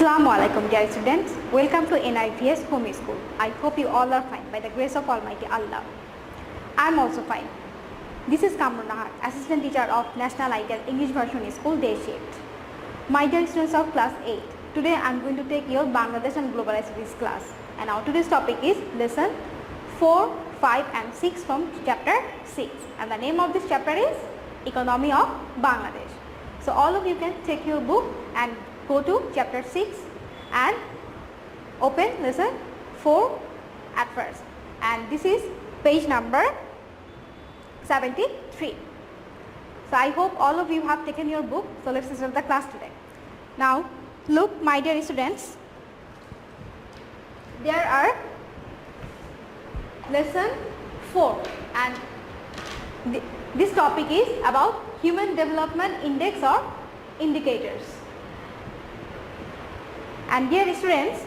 Assalamu alaikum dear students, welcome to NIVS Home School. I hope you all are fine by the grace of Almighty Allah. I am also fine. This is Kamrun Nahar, Assistant Teacher of National Ideal English Version School, Day Shift. My dear students of class 8, today I am going to take your Bangladesh and Global Studies class. And now today's topic is lesson 4, 5 and 6 from chapter 6. And the name of this chapter is Economy of Bangladesh. So all of you can take your book and go to chapter 6 and open lesson 4 at first, and this is page number 73. So I hope all of you have taken your book. So let's start the class today. Now look, my dear students, there are lesson 4 and this topic is about Human Development Index or indicators. And dear students,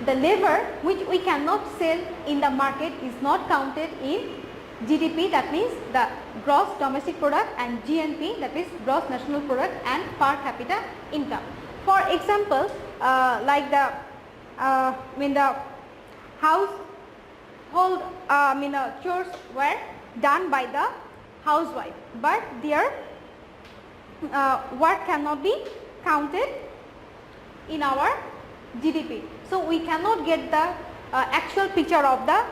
the labor which we cannot sell in the market is not counted in GDP, that means the gross domestic product, and GNP, that is gross national product, and per capita income. For example, like the the household chores were done by the housewife, but their work cannot be counted in our GDP. So we cannot get the actual picture of the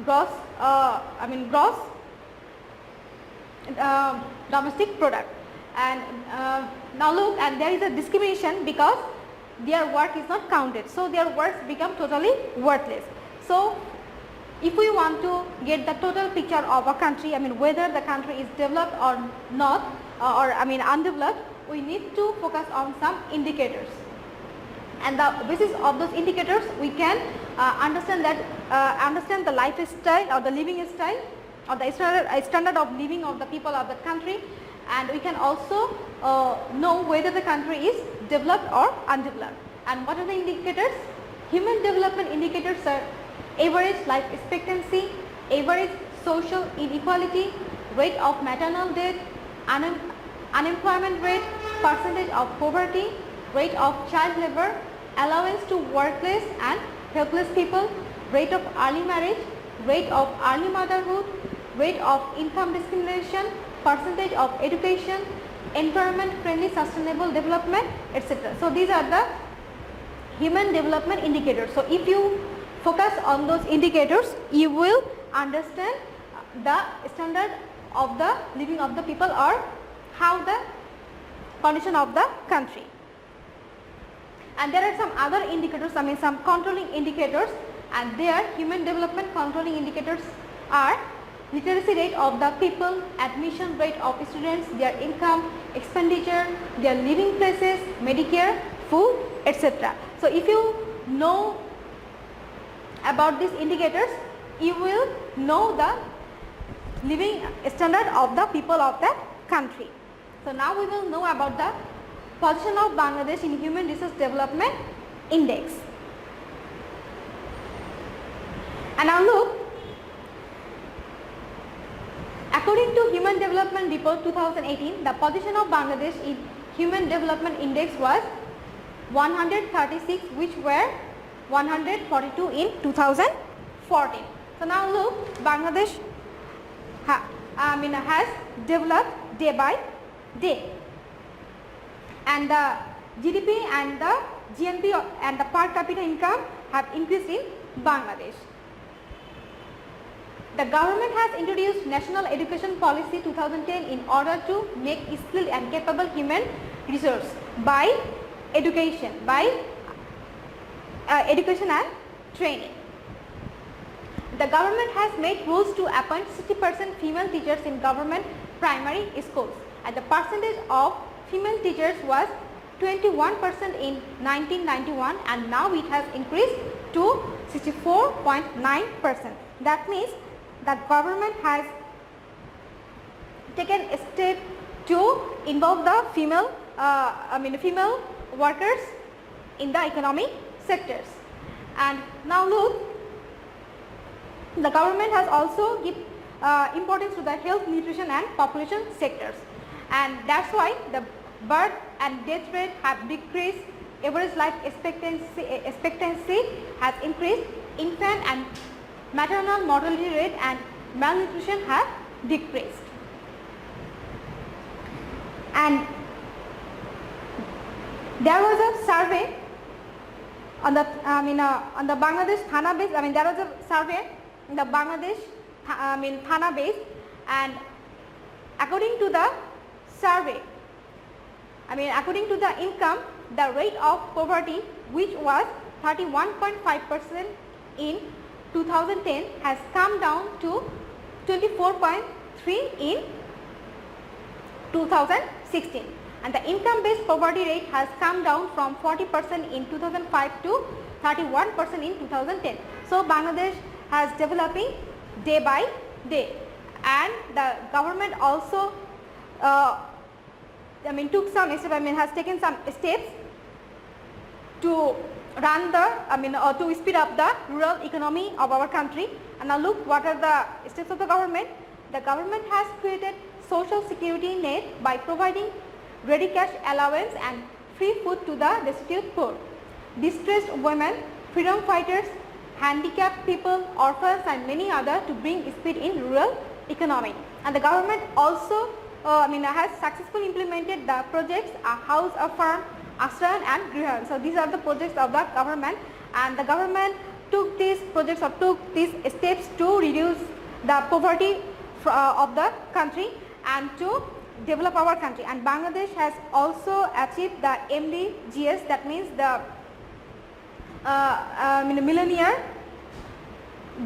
gross domestic product. And now look, and there is a discrimination because their work is not counted, so their works become totally worthless. So if we want to get the total picture of a country, whether the country is developed or not, or undeveloped, we need to focus on some indicators, and the basis of those indicators we can understand the lifestyle or the living style or the standard of living of the people of the country, and we can also know whether the country is developed or undeveloped. And what are the indicators? Human development indicators are average life expectancy, average social inequality, rate of maternal death, unemployment rate, percentage of poverty, rate of child labor, allowance to workless and helpless people, rate of early marriage, rate of early motherhood, rate of income discrimination, percentage of education, environment friendly sustainable development, etc. So these are the human development indicators. So if you focus on those indicators, you will understand the standard of the living of the people or how the condition of the country. And there are some other indicators, some controlling indicators, and their human development controlling indicators are literacy rate of the people, admission rate of students, their income, expenditure, their living places, Medicare, food, etc. So if you know about these indicators, you will know the living standard of the people of that country. So now we will know about the position of Bangladesh in Human Resource Development Index. And now look, according to Human Development Report 2018, the position of Bangladesh in Human Development Index was 136, which were 142 in 2014. So now look, Bangladesh has developed day by day, and the GDP and the GNP and the per capita income have increased in Bangladesh. The government has introduced National Education Policy 2010 in order to make skilled and capable human resource by education, education and training. The government has made rules to appoint 60% female teachers in government primary schools, and the percentage of female teachers was 21% in 1991, and now it has increased to 64.9%. That means the government has taken a step to involve the female workers in the economic sectors. And now look, the government has also given importance to the health, nutrition and population sectors, and that's why the birth and death rate have decreased, average life expectancy has increased, infant and maternal mortality rate and malnutrition have decreased. And there was a survey on the on the Bangladesh Thana base. There was a survey in the Bangladesh Thana base, and according to the survey, according to the income, the rate of poverty, which was 31.5% in 2010, has come down to 24.3 in 2016, and the income based poverty rate has come down from 40% in 2005 to 31% in 2010. So Bangladesh has developing day by day, and the government also took some steps, has taken some steps to run the or to speed up the rural economy of our country. And now look, what are the steps of the government? The government has created social security net by providing ready cash allowance and free food to the destitute poor, distressed women, freedom fighters, handicapped people, orphans and many others to bring speed in rural economy. And the government also has successfully implemented the projects House, a Farm, Ashran and Grihan. So these are the projects of the government, and the government took these projects or took these steps to reduce the poverty of the country and to develop our country. And Bangladesh has also achieved the MDGs, that means the millennium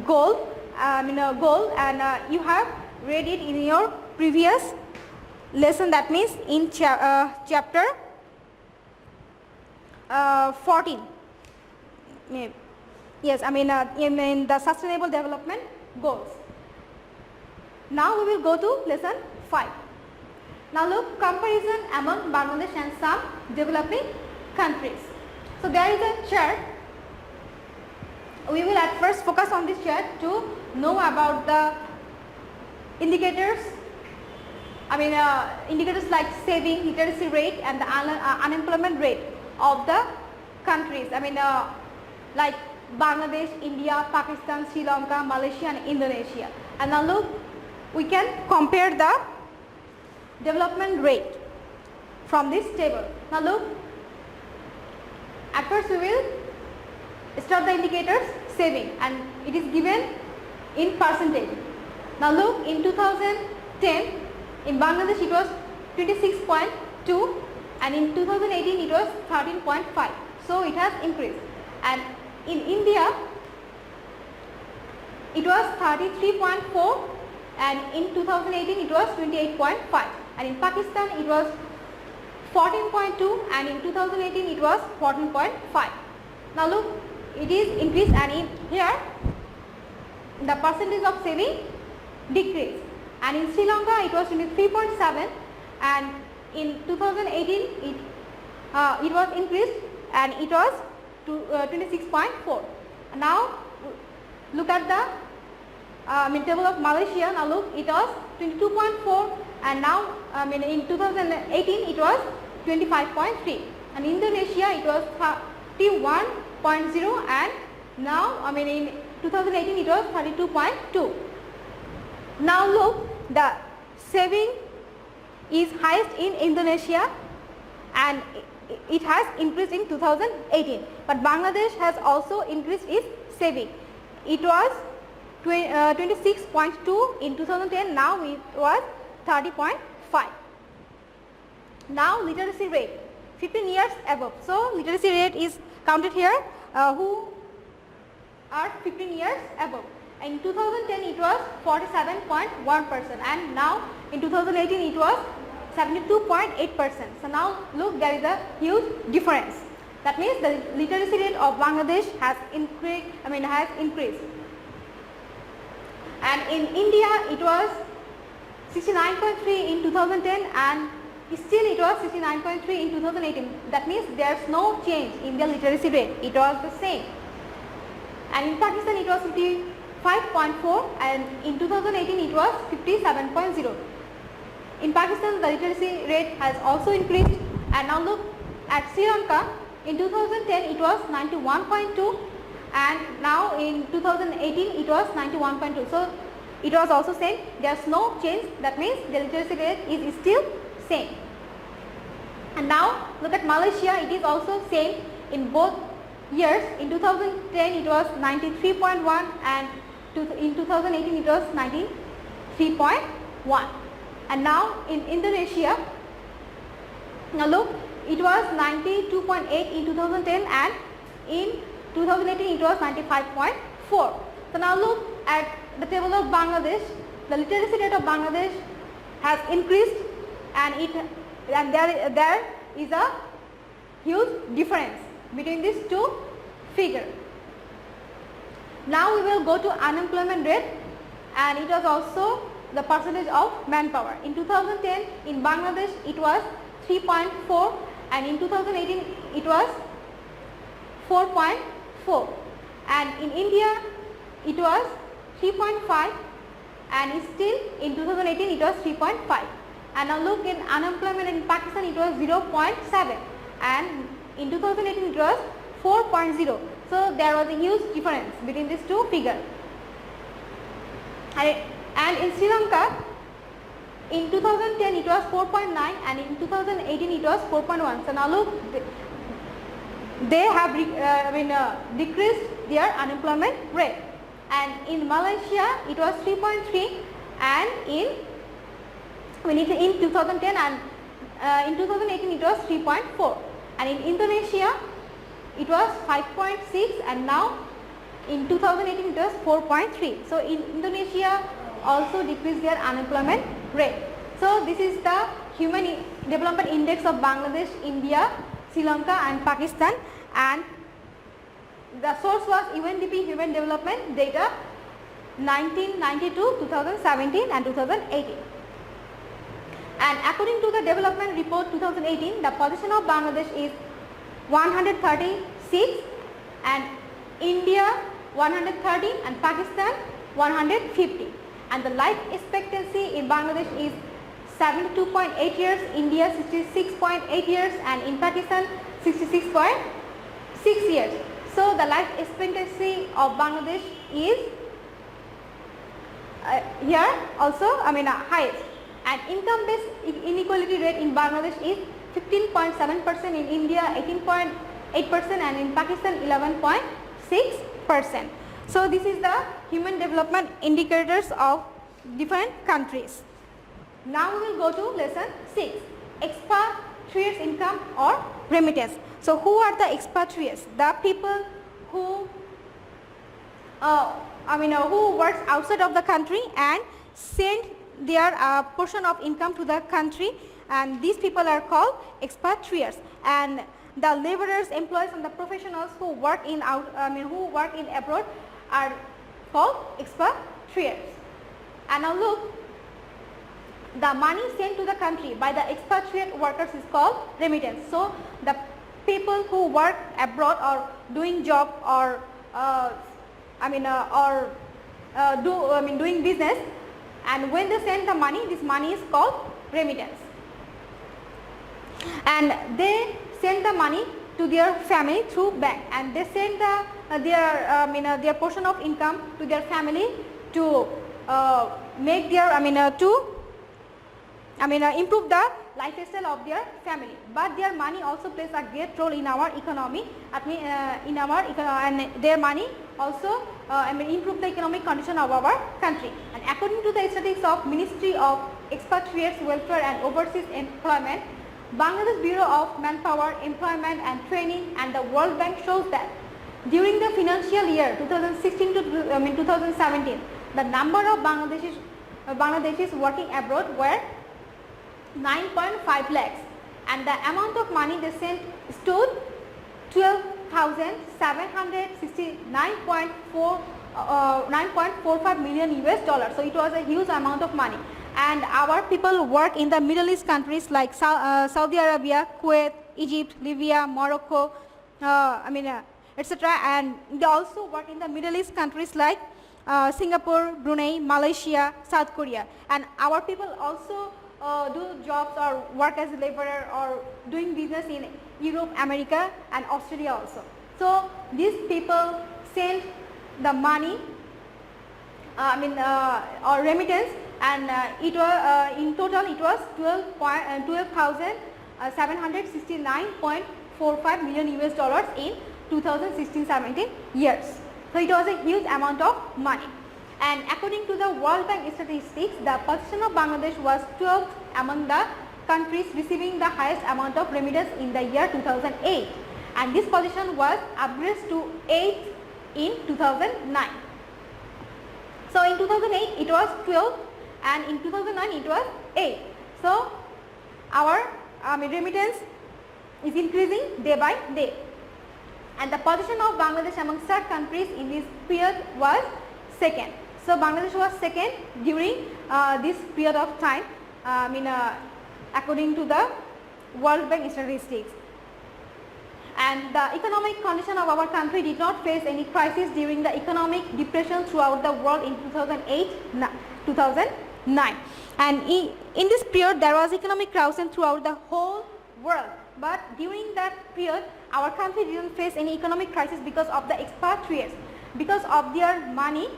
goal, and you have read it in your previous lesson, that means in chapter 14. Yes, in the sustainable development goals. Now we will go to lesson 5. Now look, comparison among Bangladesh and some developing countries. So there is a chart. We will at first focus on this chart to know about the indicators. Indicators like saving, literacy rate and the unemployment rate of the countries. Like Bangladesh, India, Pakistan, Sri Lanka, Malaysia and Indonesia. And now look, we can compare the development rate from this table. Now look, at first we will start the indicators saving, and it is given in percentage. Now look, in 2010 in Bangladesh it was 26.2 and in 2018 it was 13.5. So it has increased, and in India it was 33.4 and in 2018 it was 28.5, and in Pakistan it was 14.2 and in 2018 it was 14.5. Now look, it is increased, and in here the percentage of saving decreased, and in Sri Lanka it was 23.7 and in 2018 it was increased and it was 26.4. Now look at the table of Malaysia. Now look, it was 22.4 and now in 2018 it was 25.3, and Indonesia it was 31.0 and now in 2018 it was 32.2. Now look, the saving is highest in Indonesia and it has increased in 2018, but Bangladesh has also increased its saving. It was 26.2 in 2010, now it was 30.5. Now literacy rate, 15 years above. So literacy rate is counted here who are 15 years above. In 2010 it was 47.1% and now in 2018 it was 72.8%. So now look, there is a huge difference. That means the literacy rate of Bangladesh has increased. And in India it was 69.3 in 2010 and still it was 69.3 in 2018. That means there is no change in the literacy rate, it was the same. And in Pakistan it was 55.4 and in 2018 it was 57.0. In Pakistan the literacy rate has also increased And now look at Sri Lanka. In 2010 it was 91.2, and now in 2018 it was 91.2. So it was also same, there is no change, that means the literacy rate is still same. And now look at Malaysia, it is also same in both years. In 2010 it was 93.1, and in 2018 it was 93.1. And now in Indonesia, now look, it was 92.8 in 2010, and in 2018 it was 95.4. So now look at the table of Bangladesh. The literacy rate of Bangladesh has increased, and there is a huge difference between these two figures. Now we will go to unemployment rate, and it was also the percentage of manpower. In 2010 in Bangladesh it was 3.4, and in 2018 it was 4.4, and in India it was 3.5, and still in 2018 it was 3.5. And now look, in unemployment in Pakistan it was 0.7, and in 2018 it was 4.0. So there was a huge difference between these two figures. And in Sri Lanka in 2010 it was 4.9, and in 2018 it was 4.1. So now look, they have decreased their unemployment rate. And in Malaysia it was 3.3, and in 2010, and in 2018 it was 3.4, and in Indonesia it was 5.6, and now in 2018 it was 4.3. So in Indonesia also decreased their unemployment rate. So this is the Human Development Index of Bangladesh, India, Sri Lanka and Pakistan, and the source was UNDP Human Development Data 1992, 2017 and 2018. And according to the Development Report 2018, the position of Bangladesh is 136, and India 130, and Pakistan 150. And the life expectancy in Bangladesh is 72.8 years, India 66.8 years, and in Pakistan 66.6 years. So the life expectancy of Bangladesh is here also highest. And income based inequality rate in Bangladesh is 15.7%, in India 18.8%, and in Pakistan 11.6%. So this is the human development indicators of different countries. Now we will go to lesson 6, expatriates income or remittance. So who are the expatriates? The people who who works outside of the country and send their portion of income to the country, and these people are called expatriates. And the laborers, employees and the professionals who work in abroad are called expatriates. And now look, the money sent to the country by the expatriate workers is called remittance. So the people who work abroad or doing job or doing business, and when they send the money, this money is called remittance. And they send the money to their family through bank, and they send their portion of income to their family to make their improve the lifestyle of their family. But their money also plays a great role in our economy. And their money also improve the economic condition of our country. And according to the statistics of Ministry of Expatriates Welfare and Overseas Employment, Bangladesh Bureau of Manpower, Employment and Training and the World Bank shows that during the financial year 2016 to 2017, the number of Bangladeshis working abroad were 9.5 lakhs, and the amount of money they sent stood 12,769.45 million US dollars. So it was a huge amount of money. And our people work in the Middle East countries like Saudi Arabia, Kuwait, Egypt, Libya, Morocco, etc. And they also work in the Middle East countries like Singapore, Brunei, Malaysia, South Korea. And our people also do jobs or work as a laborer or doing business in Europe, America and Australia also. So these people sent the money, or remittance, and it was in total it was 12,769.45 million US dollars in 2016-17 years. So it was a huge amount of money. And according to the World Bank statistics, the position of Bangladesh was 12th among the countries receiving the highest amount of remittance in the year 2008, and this position was upgraded to 8th in 2009. So in 2008 it was 12 and in 2009 it was 8. So our remittance is increasing day by day, and the position of Bangladesh among such countries in this period was second. So Bangladesh was second during this period of time, according to the World Bank statistics. And the economic condition of our country did not face any crisis during the economic depression throughout the world in 2008-2009. And in this period there was economic crisis throughout the whole world. But during that period our country didn't face any economic crisis because of the expatriates. Because of their money,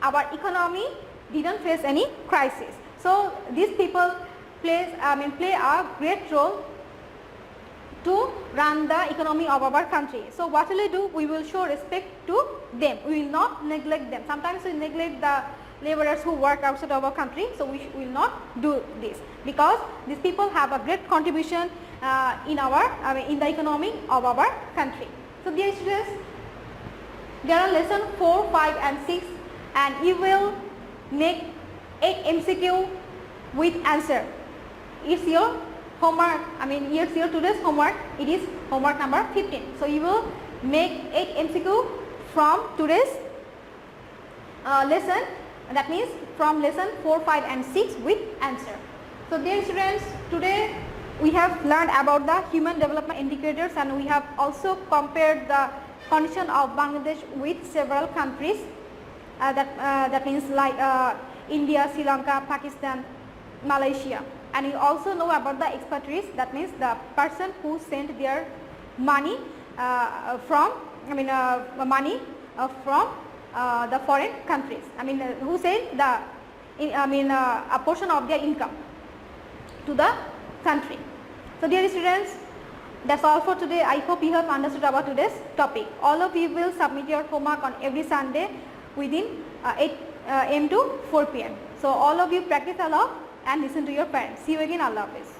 our economy didn't face any crisis. So these people play a great role to run the economy of our country. So what will we do? We will show respect to them. We will not neglect them. Sometimes we neglect the laborers who work outside of our country. So we will not do this, because these people have a great contribution in the economy of our country. So dear students, there are lesson 4, 5 and 6, and you will make 8 MCQ with answer. It's your homework, it's your today's homework. It is homework number 15. So you will make 8 MCQ from today's lesson. That means from lesson 4, 5 and 6 with answer. So dear students, today we have learned about the human development indicators, and we have also compared the condition of Bangladesh with several countries. That means like India, Sri Lanka, Pakistan, Malaysia. And you also know about the expatriates. That means the person who sent their money from the foreign countries. Who sent a portion of their income to the country. So dear students, that's all for today. I hope you have understood about today's topic. All of you will submit your homework on every Sunday within 8 am to 4 pm. So all of you practice a lot and listen to your parents. See you again. Allah Hafiz.